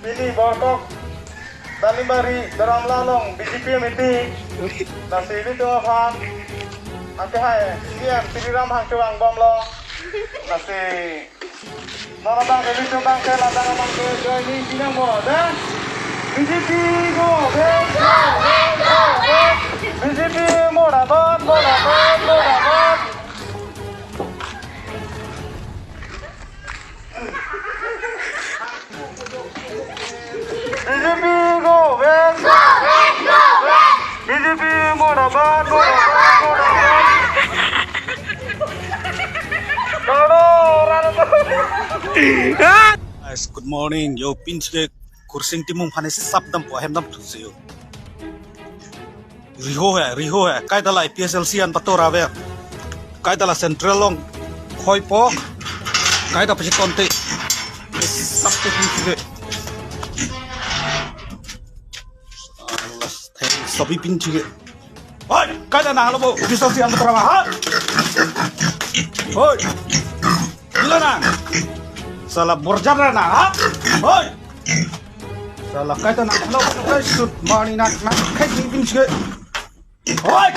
Ini Bangkok, Tanimari, Daram Lalong, BJP Miti, nasi ini tuh apa? Angke hai, sian, Piliram Hang Cuang Bom lo, nasi. Nora bang, ini tuh bang, ke ladang bang ke ini sini mo, dah. BJP go, BJP mau dapat. BJP go, BJP mau dapat. Guys, good morning. Yo, pinch de kursing timung panis sabdam po hem dam tusi yo. Riho hai. Kai dala IPSLC an patora ver. Kai dala Central long khoi po. Kai da pasi konte. Sabte pinch de. Allah, sabi pinch de. Oi, kai da na halo bo IPSLC an patora ha. Oi. Gila na. Salah borjar na ha. Oi. Salah kaitan nak hello guys, good morning nak kai pinch ke. Oi.